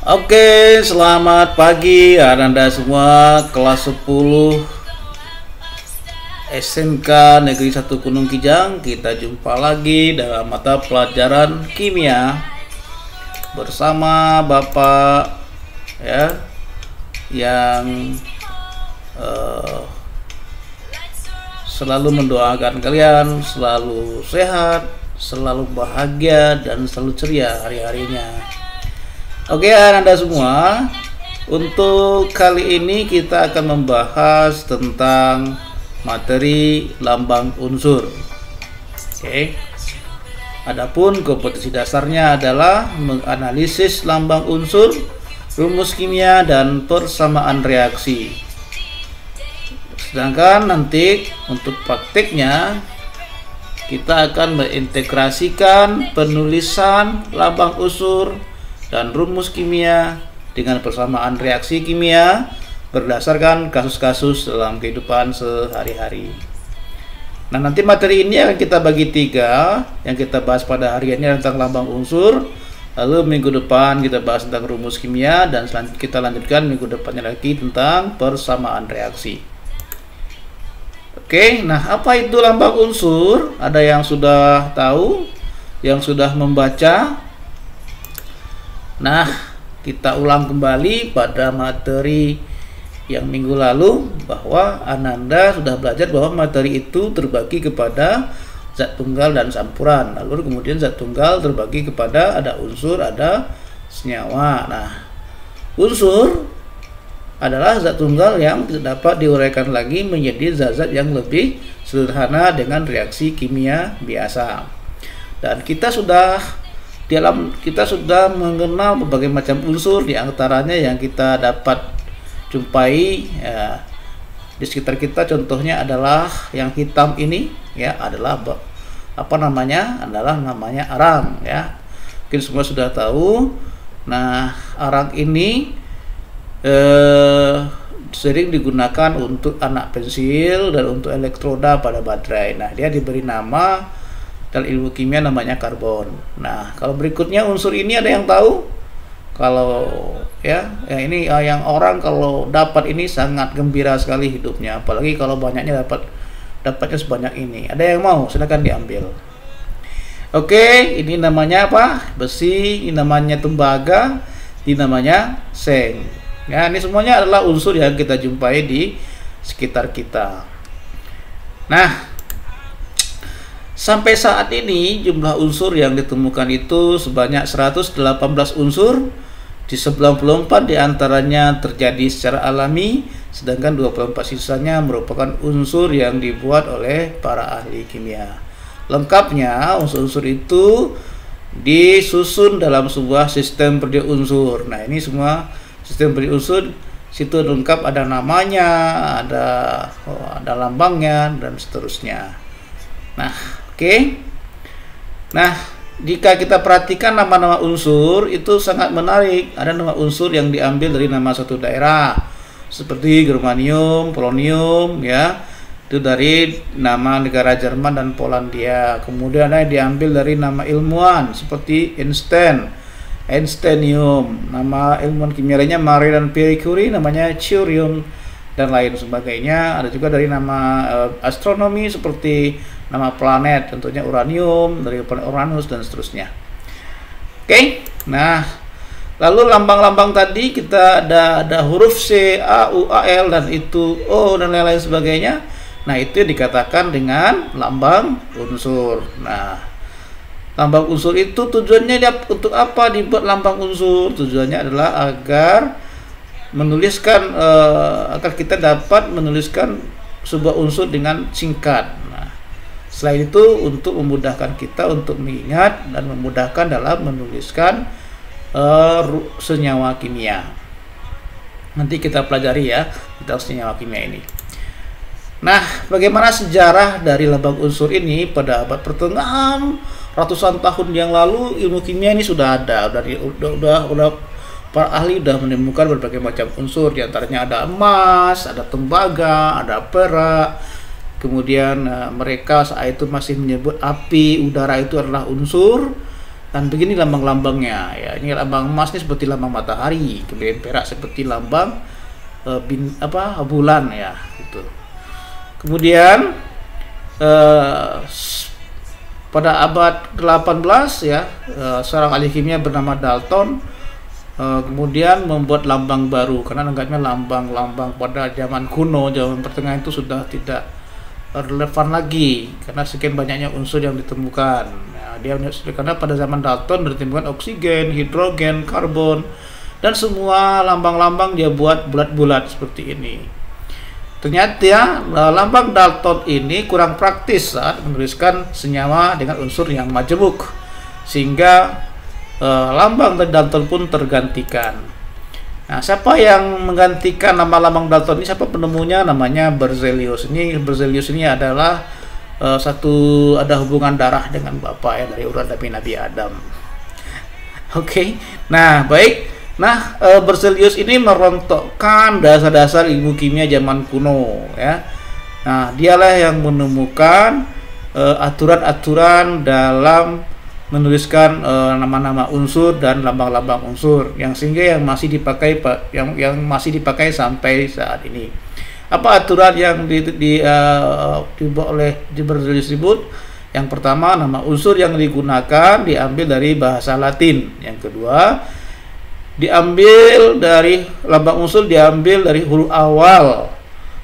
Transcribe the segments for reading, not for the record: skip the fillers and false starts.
Oke, selamat pagi Anda semua kelas 10 SMK Negeri 1 Gunung Kijang. Kita jumpa lagi dalam mata pelajaran kimia bersama Bapak ya yang selalu mendoakan kalian selalu sehat, selalu bahagia dan selalu ceria hari-harinya. Oke Anda semua, untuk kali ini kita akan membahas tentang materi lambang unsur. Oke. Adapun kompetensi dasarnya adalah menganalisis lambang unsur, rumus kimia dan persamaan reaksi. Sedangkan nanti untuk praktiknya kita akan mengintegrasikan penulisan lambang unsur dan rumus kimia dengan persamaan reaksi kimia berdasarkan kasus-kasus dalam kehidupan sehari-hari. Nah, nanti materi ini akan kita bagi 3. Yang kita bahas pada hari ini tentang lambang unsur, lalu minggu depan kita bahas tentang rumus kimia, dan selanjutnya kita lanjutkan minggu depannya lagi tentang persamaan reaksi. Oke, nah apa itu lambang unsur? Ada yang sudah tahu, yang sudah membaca? Nah, kita ulang kembali pada materi yang minggu lalu bahwa Ananda sudah belajar bahwa materi itu terbagi kepada zat tunggal dan campuran. Lalu kemudian zat tunggal terbagi kepada ada unsur, ada senyawa. Nah, unsur adalah zat tunggal yang tidak dapat diuraikan lagi menjadi zat-zat yang lebih sederhana dengan reaksi kimia biasa. Dan kita sudah mengenal berbagai macam unsur, di antaranya yang kita dapat jumpai ya, di sekitar kita. Contohnya adalah yang hitam ini ya, adalah namanya arang ya. Mungkin semua sudah tahu. Nah, arang ini sering digunakan untuk anak pensil dan untuk elektroda pada baterai. Nah, dia diberi nama dalam ilmu kimia namanya karbon. Nah, kalau berikutnya unsur ini ada yang tahu? Kalau ini yang orang kalau dapat ini sangat gembira sekali hidupnya, apalagi kalau banyaknya dapatnya sebanyak ini. Ada yang mau? Silakan diambil. Oke, ini namanya apa? Besi, ini namanya tembaga, ini namanya seng. Ya, ini semuanya adalah unsur yang kita jumpai di sekitar kita. Nah, sampai saat ini jumlah unsur yang ditemukan itu sebanyak 118 unsur. Di 94 diantaranya terjadi secara alami, sedangkan 24 sisanya merupakan unsur yang dibuat oleh para ahli kimia. Lengkapnya unsur-unsur itu disusun dalam sebuah sistem periode unsur. Nah, ini semua sistem periode unsur, situ lengkap, ada namanya, ada lambangnya dan seterusnya. Nah, oke. Nah, jika kita perhatikan nama-nama unsur itu sangat menarik. Ada nama unsur yang diambil dari nama suatu daerah, seperti germanium, polonium ya. Itu dari nama negara Jerman dan Polandia. Kemudian ada yang diambil dari nama ilmuwan seperti Einsteinium. Nama ilmuwan kimia lainnya Marie dan Pierre Curie, namanya curium dan lain sebagainya. Ada juga dari nama astronomi seperti nama planet, contohnya uranium, dari planet Uranus dan seterusnya. Oke. Nah, lalu lambang-lambang tadi kita ada huruf C, A, U, A, L dan itu O dan lain-lain sebagainya. Nah, itu dikatakan dengan lambang unsur. Nah, lambang unsur itu tujuannya untuk apa dibuat lambang unsur? Tujuannya adalah agar kita dapat menuliskan sebuah unsur dengan singkat. Selain itu untuk memudahkan kita untuk mengingat dan memudahkan dalam menuliskan senyawa kimia. Nanti kita pelajari ya tentang senyawa kimia ini. Nah, bagaimana sejarah dari lambang unsur ini? Pada abad pertengahan, ratusan tahun yang lalu ilmu kimia ini sudah ada. Para ahli sudah menemukan berbagai macam unsur. Di antaranya ada emas, ada tembaga, ada perak. Kemudian mereka saat itu masih menyebut api, udara itu adalah unsur. Dan begini lambang-lambangnya ya. Ini lambang emas ini seperti lambang matahari, kemudian perak seperti lambang bulan ya gitu. Kemudian pada abad 18 ya, seorang ahli kimia bernama Dalton kemudian membuat lambang baru, karena anggapnya lambang-lambang pada zaman kuno, zaman pertengahan itu sudah tidak relevan lagi karena sekian banyaknya unsur yang ditemukan. Nah, karena pada zaman Dalton ditemukan oksigen, hidrogen, karbon, dan semua lambang-lambang dia buat bulat-bulat seperti ini. Ternyata lambang Dalton ini kurang praktis saat menuliskan senyawa dengan unsur yang majemuk, sehingga lambang dari Dalton pun tergantikan. Nah, siapa yang menggantikan nama lambang Dalton ini? Siapa penemunya? Namanya Berzelius. Berzelius ini adalah ada hubungan darah dengan bapak ya, dari urutan Nabi Adam. Oke. Nah, baik. Nah, Berzelius ini merontokkan dasar-dasar ilmu kimia zaman kuno ya. Nah, dialah yang menemukan aturan-aturan dalam menuliskan nama-nama unsur dan lambang-lambang unsur sehingga yang masih dipakai sampai saat ini. Apa aturan yang dibuat oleh Berzelius disebut? Yang pertama, nama unsur yang digunakan diambil dari bahasa Latin. Yang kedua, lambang unsur diambil dari huruf awal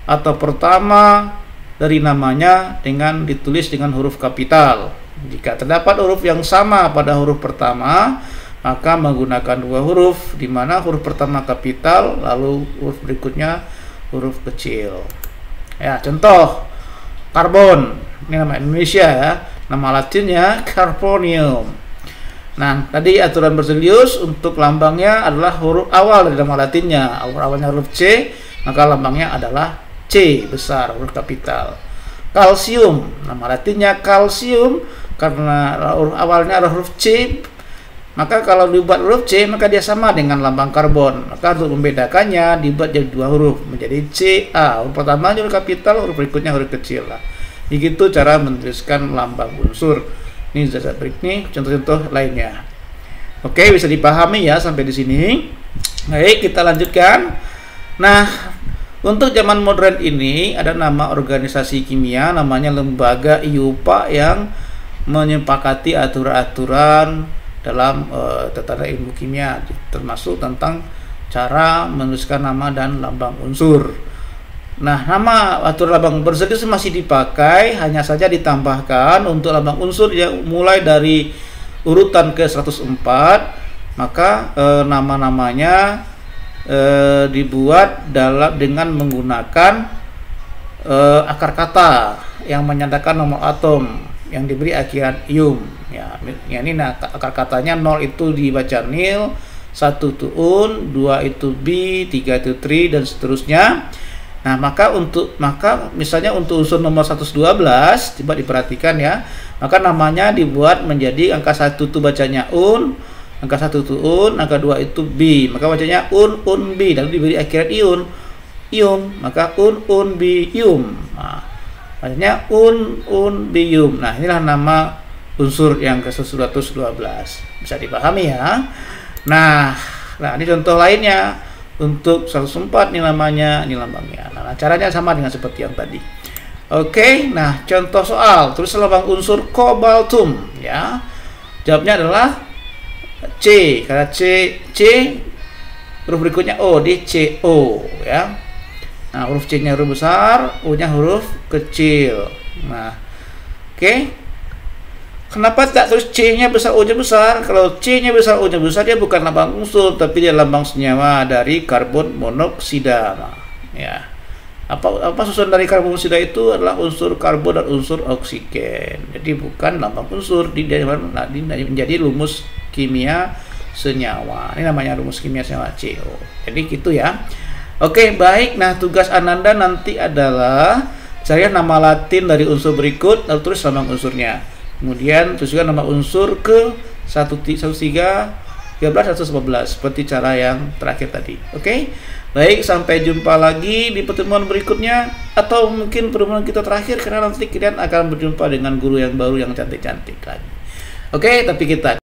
atau pertama dari namanya dengan ditulis dengan huruf kapital. Jika terdapat huruf yang sama pada huruf pertama, maka menggunakan dua huruf, di mana huruf pertama kapital, lalu huruf berikutnya huruf kecil. Ya, contoh karbon, ini nama Indonesia ya, nama Latinnya carbonium. Nah, tadi aturan Berzelius untuk lambangnya adalah huruf awal dari nama Latinnya, awalnya huruf C, maka lambangnya adalah C besar, huruf kapital. Kalsium, nama Latinnya kalsium, karena huruf awalnya adalah huruf C, maka kalau dibuat huruf C maka dia sama dengan lambang karbon. Maka untuk membedakannya dibuat jadi dua huruf menjadi Ca. Huruf pertama huruf kapital, huruf berikutnya huruf kecil lah. Begitu cara menuliskan lambang unsur. Ini zat berikut contoh-contoh lainnya. Oke, bisa dipahami ya sampai di sini. Baik, kita lanjutkan. Nah, untuk zaman modern ini ada nama organisasi kimia namanya Lembaga IUPAC yang menyepakati aturan-aturan dalam tata ilmu kimia, termasuk tentang cara menuliskan nama dan lambang unsur. Nah, nama aturan lambang Berzelius masih dipakai, hanya saja ditambahkan untuk lambang unsur yang mulai dari urutan ke 104, maka nama-namanya dibuat dengan menggunakan akar kata yang menyandarkan nomor atom yang diberi akhiran ium ya. Ini akar katanya 0 itu dibaca nil, 1 itu un, 2 itu bi, 3 itu tri, dan seterusnya. Nah, maka misalnya untuk unsur nomor 112 coba diperhatikan ya, maka namanya dibuat menjadi angka 1 itu bacanya un, angka 1 itu un, angka 2 itu bi, maka bacanya un bi, lalu diberi akhiran ium, maka un bi ium. Nah, artinya un bium. Nah, inilah nama unsur yang ke-112. Bisa dipahami ya. Nah, ini contoh lainnya. Untuk 104 ini namanya, ini lambangnya. Nah, caranya sama dengan seperti yang tadi. Oke, nah contoh soal. Tulis lambang unsur kobaltum ya. Jawabnya adalah C. Karena C huruf berikutnya O, di CO ya. Nah, huruf C-nya huruf besar, O-nya huruf kecil. Nah, oke. Kenapa tak tulis C-nya besar, O-nya besar? Kalau C-nya besar, O-nya besar, dia bukan lambang unsur, tapi dia lambang senyawa dari karbon monoksida. Nah, ya. Apa susunan dari karbon monoksida itu adalah unsur karbon dan unsur oksigen. Jadi bukan lambang unsur, dia menjadi rumus kimia senyawa. Ini namanya rumus kimia senyawa CO. Jadi gitu ya. Oke, baik. Nah, tugas Ananda nanti adalah cari nama Latin dari unsur berikut, lalu tulis lambang unsurnya. Kemudian tuliskan nama unsur ke 13, 111 seperti cara yang terakhir tadi. Oke. Baik, sampai jumpa lagi di pertemuan berikutnya, atau mungkin pertemuan kita terakhir, karena nanti kalian akan berjumpa dengan guru yang baru yang cantik-cantik lagi. Oke, tapi kita